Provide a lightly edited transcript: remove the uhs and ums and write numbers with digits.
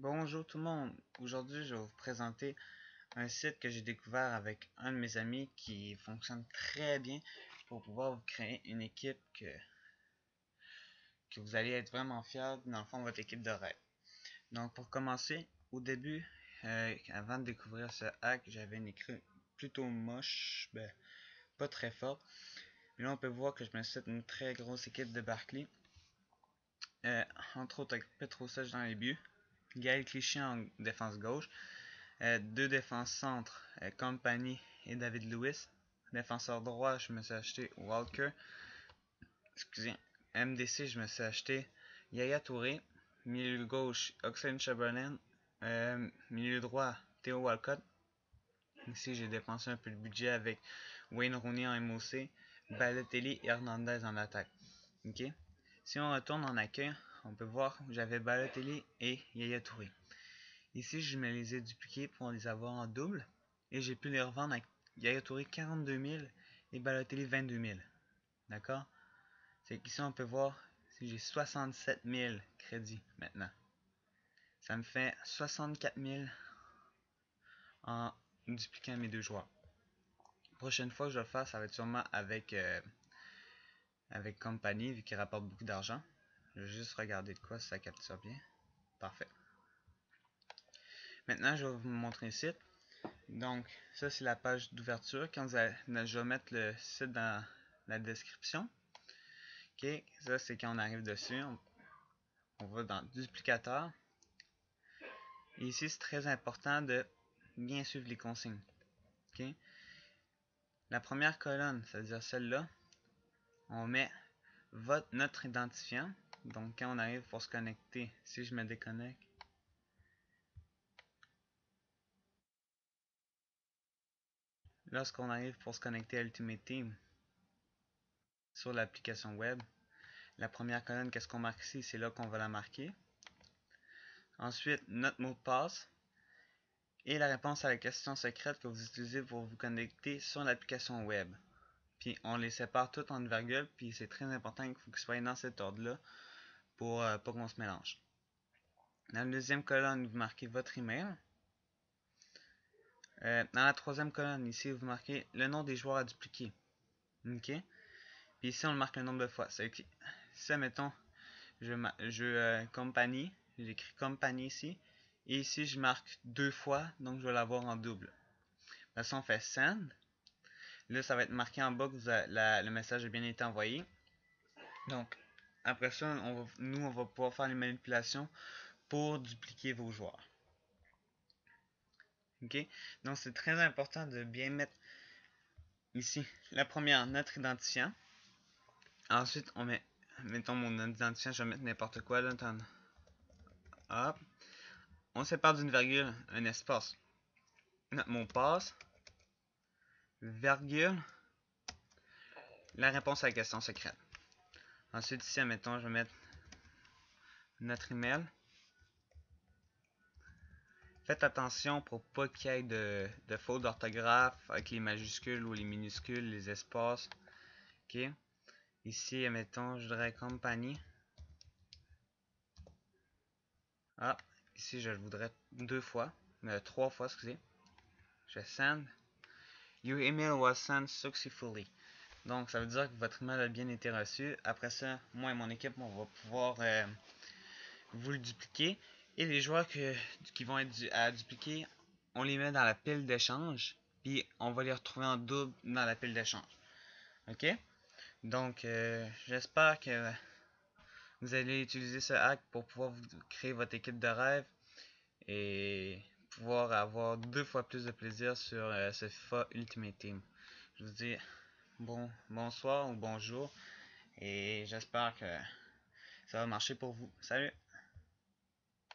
Bonjour tout le monde. Aujourd'hui, je vais vous présenter un site que j'ai découvert avec un de mes amis qui fonctionne très bien pour pouvoir vous créer une équipe que vous allez être vraiment fiers, dans le fond, de votre équipe de rêve. Donc, pour commencer, au début, avant de découvrir ce hack, j'avais une équipe plutôt moche, pas très forte. Mais là, on peut voir que je me suis fait une très grosse équipe de Barclay. Entre autres avec Petrosage dans les buts, Gaël Clichy en défense gauche, deux défenses centre, Company et David Lewis. Défenseur droit, je me suis acheté Walker. Excusez. MDC, je me suis acheté Yaya Touré. Milieu gauche, Oxlade Chamberlain. Milieu droit, Theo Walcott. Ici, j'ai dépensé un peu de budget avec Wayne Rooney en MOC, Balotelli et Hernandez en attaque. Ok. Si on retourne en accueil, on peut voir que j'avais Balotelli et Yaya Touré. Ici, je me les ai dupliqués pour les avoir en double. Et j'ai pu les revendre à Yaya Touré 42 000 et Balotelli 22 000. D'accord? C'est qu'ici, on peut voir si j'ai 67 000 crédits maintenant. Ça me fait 64 000 en dupliquant mes deux joueurs. La prochaine fois que je vais le faire, ça va être sûrement avec Company, vu qu'il rapporte beaucoup d'argent. Je vais juste regarder de quoi si ça capture bien. Parfait. Maintenant, je vais vous montrer le site. Donc, ça, c'est la page d'ouverture. Je vais mettre le site dans la description. Ok, ça, c'est quand on arrive dessus. On va dans Duplicateur. Et ici, c'est très important de bien suivre les consignes. Ok, la première colonne, c'est-à-dire celle-là, on met notre identifiant. Donc, quand on arrive pour se connecter, si je me déconnecte, lorsqu'on arrive pour se connecter à Ultimate Team sur l'application web, la première colonne, qu'est-ce qu'on marque ici? C'est là qu'on va la marquer. Ensuite, notre mot de passe et la réponse à la question secrète que vous utilisez pour vous connecter sur l'application web. Puis on les sépare toutes en virgule, puis c'est très important qu'il faut qu'ils soient dans cet ordre-là pour pas qu'on se mélange. Dans la deuxième colonne, vous marquez votre email. Dans la troisième colonne, ici, vous marquez le nom des joueurs à dupliquer. OK? Puis ici, on marque le nombre de fois. Ça, mettons, compagnie, j'écris compagnie ici. Et ici, je marque deux fois, donc je vais l'avoir en double. De toute façon, on fait send. Là, ça va être marqué en bas que le message a bien été envoyé. Donc, après ça, on va pouvoir faire les manipulations pour dupliquer vos joueurs. Ok? Donc, c'est très important de bien mettre ici la première, notre identifiant. Ensuite, on met, mettons mon identifiant, je vais mettre n'importe quoi là. Hop. On sépare d'une virgule un espace. Notre mot passe, virgule, la réponse à la question secrète. Ensuite, ici, admettons, je vais mettre notre email. Faites attention pour pas qu'il y ait de fautes d'orthographe avec les majuscules ou les minuscules, les espaces. Ok. Ici, admettons, je voudrais compagnie. Ah, ici, je le voudrais trois fois, excusez. Je send. Your email was sent successfully. Donc, ça veut dire que votre email a bien été reçu. Après ça, moi et mon équipe, on va pouvoir vous le dupliquer. Et les joueurs qui vont être à dupliquer, on les met dans la pile d'échange. Puis, on va les retrouver en double dans la pile d'échange. OK? Donc, j'espère que vous allez utiliser ce hack pour pouvoir vous créer votre équipe de rêve et pouvoir avoir deux fois plus de plaisir sur ce FIFA Ultimate Team. Je vous dis bonsoir ou bonjour et j'espère que ça va marcher pour vous. Salut!